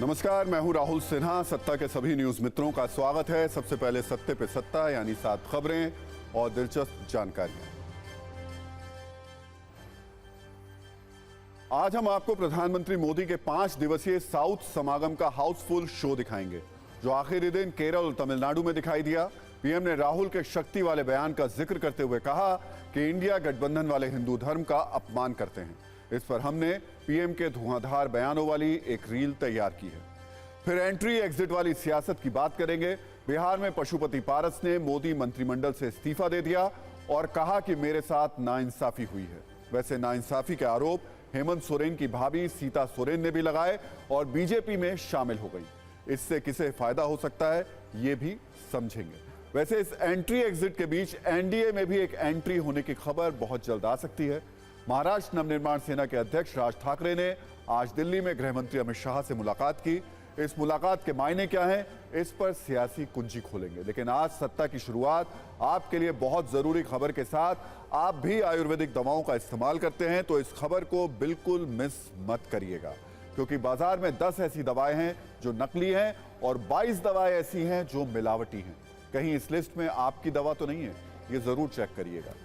नमस्कार, मैं हूं राहुल सिन्हा। सत्ता के सभी न्यूज मित्रों का स्वागत है। सबसे पहले सत्ते पे सत्ता यानी 7 खबरें और दिलचस्प जानकारियां। आज हम आपको प्रधानमंत्री मोदी के 5 दिवसीय साउथ समागम का हाउसफुल शो दिखाएंगे, जो आखिरी दिन केरल और तमिलनाडु में दिखाई दिया। पीएम ने राहुल के शक्ति वाले बयान का जिक्र करते हुए कहा कि इंडिया गठबंधन वाले हिंदू धर्म का अपमान करते हैं। इस पर हमने पीएम के धुआंधार बयानों वाली एक रील तैयार की है। फिर एंट्री एग्जिट वाली सियासत की बात करेंगे। बिहार में पशुपति पारस ने मोदी मंत्रिमंडल से इस्तीफा दे दिया और कहा कि मेरे साथ नाइंसाफी हुई है। वैसे नाइंसाफी के आरोप हेमंत सोरेन की भाभी सीता सोरेन ने भी लगाए और बीजेपी में शामिल हो गई। इससे किसे फायदा हो सकता है, ये भी समझेंगे। वैसे इस एंट्री एग्जिट के बीच एनडीए में भी एक एंट्री होने की खबर बहुत जल्द आ सकती है। महाराष्ट्र नवनिर्माण सेना के अध्यक्ष राज ठाकरे ने आज दिल्ली में गृह मंत्री अमित शाह से मुलाकात की। इस मुलाकात के मायने क्या हैं, इस पर सियासी कुंजी खोलेंगे। लेकिन आज सत्ता की शुरुआत आपके लिए बहुत जरूरी खबर के साथ। आप भी आयुर्वेदिक दवाओं का इस्तेमाल करते हैं तो इस खबर को बिल्कुल मिस मत करिएगा, क्योंकि बाजार में 10 ऐसी दवाएं हैं जो नकली हैं और 22 दवाएं ऐसी हैं जो मिलावटी हैं। कहीं इस लिस्ट में आपकी दवा तो नहीं है, ये जरूर चेक करिएगा।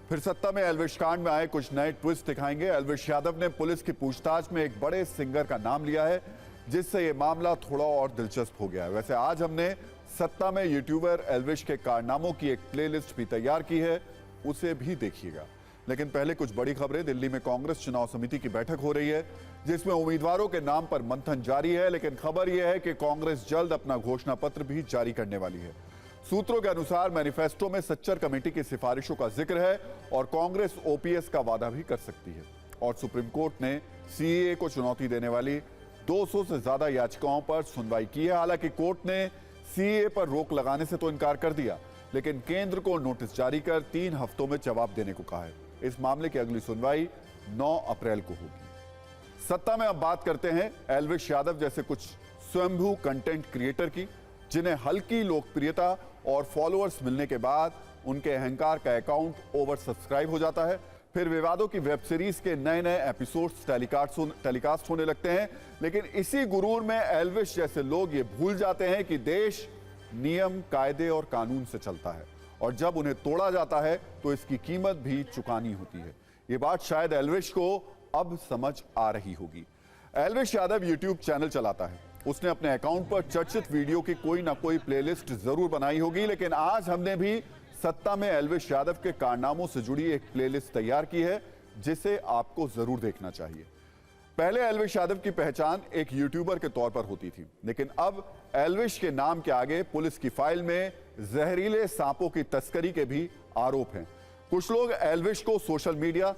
फिर सत्ता में एल्विश कांड में आए कुछ नए ट्विस्ट दिखाएंगे। एल्विश यादव ने पुलिस की पूछताछ में एक बड़े सिंगर का नाम लिया है, जिससे यह मामला थोड़ा और दिलचस्प हो गया है। वैसे आज हमने सत्ता में यूट्यूबर एल्विश के कारनामों की एक प्लेलिस्ट भी तैयार की है, उसे भी देखिएगा। लेकिन पहले कुछ बड़ी खबरें। दिल्ली में कांग्रेस चुनाव समिति की बैठक हो रही है, जिसमें उम्मीदवारों के नाम पर मंथन जारी है। लेकिन खबर यह है कि कांग्रेस जल्द अपना घोषणा पत्र भी जारी करने वाली है। सूत्रों के अनुसार मैनिफेस्टो में सच्चर कमेटी की सिफारिशों का जिक्र है और कांग्रेस ओपीएस का वादा भी कर सकती है। और सुप्रीम कोर्ट ने सीएए को चुनौती देने वाली 200 से ज्यादा याचिकाओं पर सुनवाई की है। हालांकि कोर्ट ने सीएए पर रोक लगाने से तो इनकार कर दिया, लेकिन केंद्र को नोटिस जारी कर 3 हफ्तों में जवाब देने को कहा है। इस मामले की अगली सुनवाई 9 अप्रैल को होगी। सत्ता में अब बात करते हैं एल्विश यादव जैसे कुछ स्वयंभू कंटेंट क्रिएटर की, जिन्हें हल्की लोकप्रियता और फॉलोअर्स मिलने के बाद उनके अहंकार का अकाउंट ओवर सब्सक्राइब हो जाता है। फिर विवादों की वेब सीरीज के नए नए एपिसोड्स टेलीकास्ट होने लगते हैं। लेकिन इसी गुरूर में एल्विश जैसे लोग ये भूल जाते हैं कि देश नियम, कायदे और कानून से चलता है और जब उन्हें तोड़ा जाता है तो इसकी कीमत भी चुकानी होती है। ये बात शायद एल्विश को अब समझ आ रही होगी। एल्विश यादव यूट्यूब चैनल चलाता है। उसने अपने अकाउंट पर चर्चित वीडियो की कोई ना कोई प्लेलिस्ट जरूर बनाई होगी। लेकिन आज हमने भी सत्ता में एल्विश यादव के कारनामों से जुड़ी एक प्लेलिस्ट तैयार की है, जिसे आपको जरूर देखना चाहिए। पहले एल्विश यादव की पहचान एक यूट्यूबर के तौर पर होती थी, लेकिन अब एल्विश के नाम के आगे पुलिस की फाइल में जहरीले सांपों की तस्करी के भी आरोप हैं। कुछ लोग एल्विश को सोशल मीडिया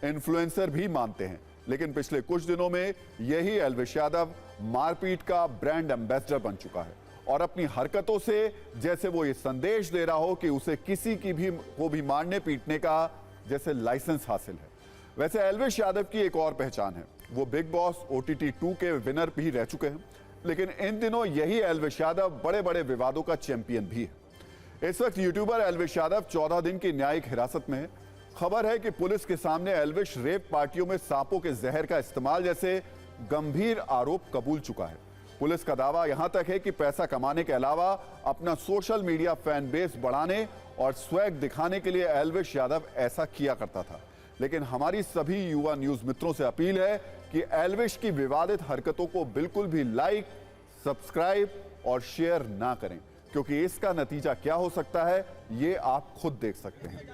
इन्फ्लुएंसर भी मानते हैं, लेकिन पिछले कुछ दिनों में यही एल्विश यादव मारपीट का ब्रांड एम्बेसडर बन चुका है और अपनी हरकतों से जैसे वो ये संदेश दे रहा हो कि उसे किसी को भी मारने पीटने का जैसे लाइसेंस हासिल है। वैसे एल्विश यादव की एक और पहचान है, वो बिग बॉस OTT 2 के विनर भी रह चुके हैं। लेकिन इन दिनों यही एल्विश यादव बड़े बड़े विवादों का चैंपियन भी है। इस वक्त यूट्यूबर एल्विश यादव 14 दिन की न्यायिक हिरासत में है। खबर है कि पुलिस के सामने एल्विश रेप पार्टियों में सांपों के जहर का इस्तेमाल जैसे गंभीर आरोप कबूल चुका है। पुलिस का दावा यहां तक है कि पैसा कमाने के अलावा अपना सोशल मीडिया फैन बेस बढ़ाने और स्वैग दिखाने के लिए एल्विश यादव ऐसा किया करता था। लेकिन हमारी सभी युवा न्यूज मित्रों से अपील है कि एल्विश की विवादित हरकतों को बिल्कुल भी लाइक, सब्सक्राइब और शेयर ना करें, क्योंकि इसका नतीजा क्या हो सकता है ये आप खुद देख सकते हैं।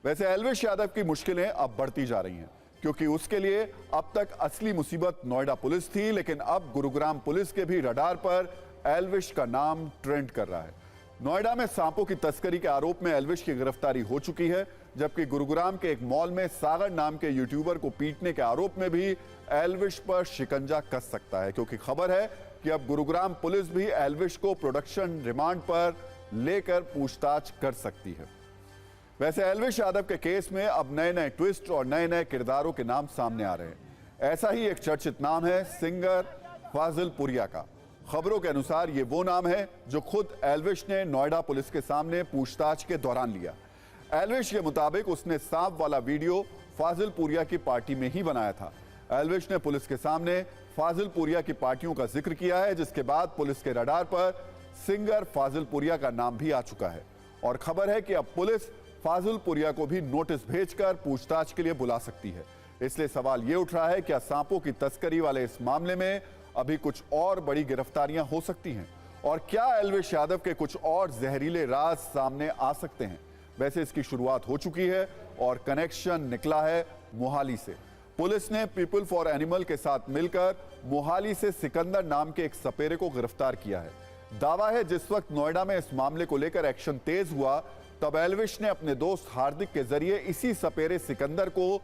वैसे एल्विश यादव की मुश्किलें अब बढ़ती जा रही हैं, क्योंकि उसके लिए अब तक असली मुसीबत नोएडा पुलिस थी, लेकिन अब गुरुग्राम पुलिस के भी रडार पर एल्विश का नाम ट्रेंड कर रहा है। नोएडा में सांपों की तस्करी के आरोप में एल्विश की गिरफ्तारी हो चुकी है, जबकि गुरुग्राम के एक मॉल में सागर नाम के यूट्यूबर को पीटने के आरोप में भी एल्विश पर शिकंजा कस सकता है, क्योंकि खबर है कि अब गुरुग्राम पुलिस भी एल्विश को प्रोडक्शन रिमांड पर लेकर पूछताछ कर सकती है। वैसे एल्विश यादव के केस में अब नए नए ट्विस्ट और नए नए किरदारों के नाम सामने आ रहे हैं। ऐसा ही एक चर्चित नाम है सिंगर फाजिल पुरिया का। खबरों के अनुसार ये वो नाम है जो खुद एल्विश ने नोएडा पुलिस के सामने पूछताछ के दौरान लिया। एल्विश के मुताबिक उसने सांप वाला वीडियो फाजिल पुरिया की पार्टी में ही बनाया था। एल्विश ने पुलिस के सामने फाजिलपुरिया की पार्टियों का जिक्र किया है, जिसके बाद पुलिस के रडार पर सिंगर फाजिलपुरिया का नाम भी आ चुका है। और खबर है कि अब पुलिस फाजिलपुरिया को भी नोटिस भेजकर पूछताछ के लिए बुला सकती है। इसलिए सवाल यह उठ रहा है, क्या सांपों की तस्करी वाले इस मामले में अभी कुछ और बड़ी गिरफ्तारियां हो सकती हैं? और क्या एल्विश यादव के कुछ और जहरीले राज सामने आ सकते हैं? वैसे इसकी शुरुआत हो चुकी है और कनेक्शन निकला है मोहाली से। पुलिस ने पीपल फॉर एनिमल के साथ मिलकर मोहाली से सिकंदर नाम के एक सपेरे को गिरफ्तार किया है। दावा है जिस वक्त नोएडा में इस मामले को लेकर एक्शन तेज हुआ, तब एल्विश ने अपने दोस्त हार्दिक के जरिए इसी सपेरे सिकंदर को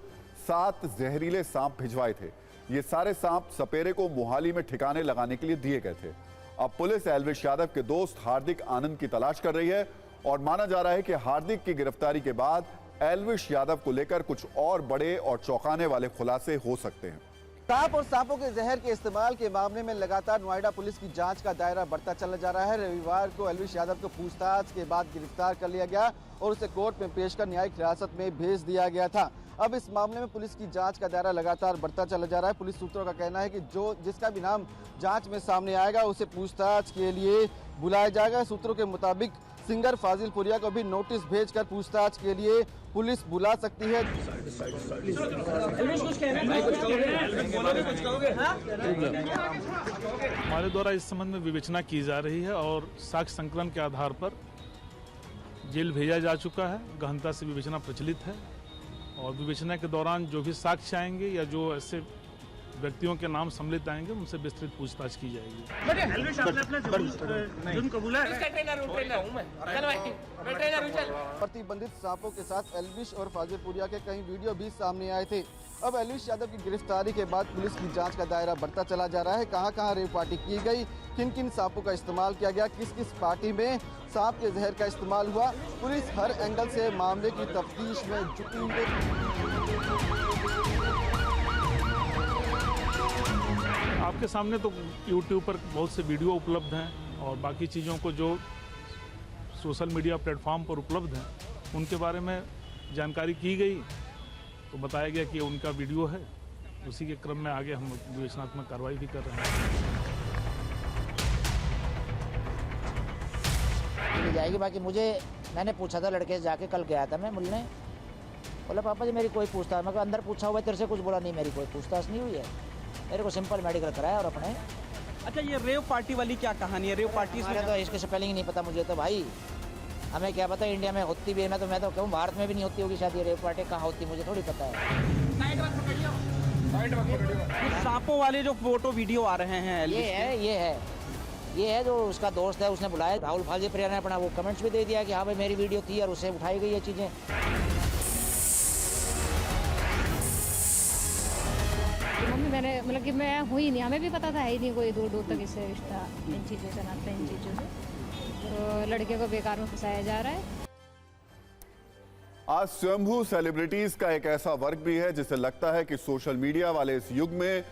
7 जहरीले सांप भिजवाए थे। ये सारे सांप सपेरे को मोहाली में ठिकाने लगाने के लिए दिए गए थे। अब पुलिस एल्विश यादव के दोस्त हार्दिक आनंद की तलाश कर रही है और माना जा रहा है कि हार्दिक की गिरफ्तारी के बाद एल्विश यादव को लेकर कुछ और बड़े और चौंकाने वाले खुलासे हो सकते हैं। सांप और सांपों के जहर के इस्तेमाल के मामले में लगातार नोएडा पुलिस की जांच का दायरा बढ़ता चला जा रहा है। रविवार को एल्विश यादव को पूछताछ के बाद गिरफ्तार कर लिया गया और उसे कोर्ट में पेश कर न्यायिक हिरासत में भेज दिया गया था। अब इस मामले में पुलिस की जांच का दायरा लगातार बढ़ता चला जा रहा है। पुलिस सूत्रों का कहना है कि जिसका भी नाम जांच में सामने आएगा उसे पूछताछ के लिए बुलाया जाएगा। सूत्रों के मुताबिक सिंगर फाजिलपुरिया को भी नोटिस भेजकर पूछताछ के लिए पुलिस बुला सकती है। हमारे द्वारा इस संबंध में विवेचना की जा रही है और साक्ष्य संकलन के आधार पर जेल भेजा जा चुका है। गहनता से विवेचना प्रचलित है और विवेचना के दौरान जो भी साक्ष्य आएंगे या जो ऐसे व्यक्तियों के नाम सम्मिलित आएंगे उनसे विस्तृत पूछताछ की जाएगी। प्रतिबंधित सांपों के साथ एल्विश और फाजिलपुरिया के कई वीडियो भी सामने आए थे। अब एल्विश यादव की गिरफ्तारी के बाद पुलिस की जांच का दायरा बढ़ता चला जा रहा है। कहां-कहां रेव पार्टी की गई, किन-किन सांपों का इस्तेमाल किया गया, किस-किस पार्टी में सांप के जहर का इस्तेमाल हुआ, पुलिस हर एंगल से मामले की तफ्तीश में जुटी हुई है। आपके सामने तो YouTube पर बहुत से वीडियो उपलब्ध हैं और बाकी चीज़ों को जो सोशल मीडिया प्लेटफॉर्म पर उपलब्ध हैं उनके बारे में जानकारी की गई तो बताया गया कि उनका वीडियो है। उसी के क्रम में आगे हम विवेचनात्मक कार्रवाई भी कर रहे हैं। मिल जाएगी। बाकी मैंने पूछा था, लड़के से जाके कल गया था मैं मिलने, बोला पापा जी मेरी कोई पूछताछ, मैं अंदर पूछा हुआ तेरे से कुछ बोला नहीं, मेरी कोई पूछताछ नहीं हुई है, मेरे को सिंपल मेडिकल कराया और अपने। अच्छा, ये रेव पार्टी वाली क्या कहानी है? रेव पार्टी में तो इसके स्पेलिंग नहीं पता मुझे तो भाई, हमें क्या पता इंडिया में होती भी है। मैं तो कहूँ भारत में भी नहीं होती होगी शायद ये रेव पार्टी, कहाँ होती मुझे थोड़ी पता है। सांपों वाले जो फोटो वीडियो आ रहे हैं ये है जो उसका दोस्त है, उसने बुलाया। राहुल फाजिलपुरिया ने अपना वो कमेंट्स भी दे दिया कि हाँ भाई मेरी वीडियो थी और उससे उठाई गई ये चीज़ें। मम्मी मैंने मतलब कि मैं हुई नहीं, हमें भी पता था ही नहीं कोई दूर दूर तक इससे रिश्ता इन चीज़ों से, नाता इन चीज़ों से, तो लड़के को बेकार में फंसाया जा रहा है। आज स्वयंभू सेलिब्रिटीज का एक ऐसा वर्ग भी है जिसे लगता है कि सोशल मीडिया वाले इस युग में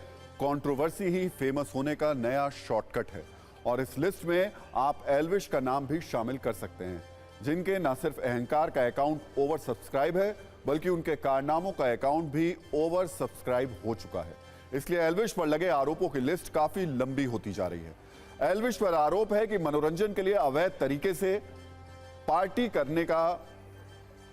कंट्रोवर्सी ही फेमस होने का नया शॉर्टकट है। और इस लिस्ट में आप एल्विश का नाम भी शामिल कर सकते हैं, जिनके न सिर्फ अहंकार का अकाउंट ओवर सब्सक्राइब है बल्कि उनके कारनामों का अकाउंट भी ओवर सब्सक्राइब हो चुका है। इसलिए एल्विश पर लगे आरोपों की लिस्ट काफी लंबी होती जा रही है। एल्विश पर आरोप है कि मनोरंजन के लिए अवैध तरीके से पार्टी करने का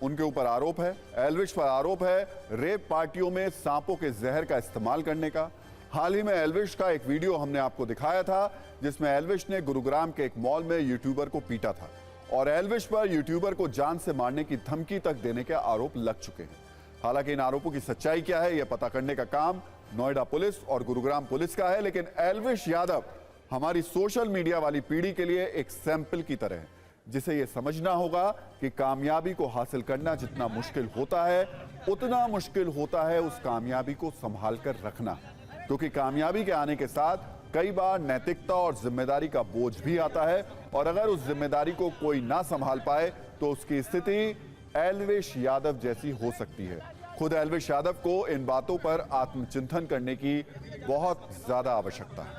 उनके ऊपर आरोप है। एल्विश पर आरोप है रेप पार्टियों में सांपों के जहर का इस्तेमाल करने का। हाल ही में एल्विश का एक वीडियो हमने आपको दिखाया था जिसमें एल्विश ने गुरुग्राम के एक मॉल में यूट्यूबर को पीटा था और एल्विश पर यूट्यूबर को जान से मारने की धमकी तक देने के आरोप लग चुके हैं। हालांकि इन आरोपों की सच्चाई क्या है यह पता करने का काम नोएडा पुलिस और गुरुग्राम पुलिस का है, लेकिन एल्विश यादव हमारी सोशल मीडिया वाली पीढ़ी के लिए एक सैंपल की तरह है, जिसे यह समझना होगा कि कामयाबी को हासिल करना जितना मुश्किल होता है उतना मुश्किल होता है उस कामयाबी को संभाल कर रखना, क्योंकि कामयाबी के आने के साथ कई बार नैतिकता और जिम्मेदारी का बोझ भी आता है और अगर उस जिम्मेदारी को कोई ना संभाल पाए तो उसकी स्थिति एल्विश यादव जैसी हो सकती है। खुद एल्विश यादव को इन बातों पर आत्मचिंतन करने की बहुत ज्यादा आवश्यकता है।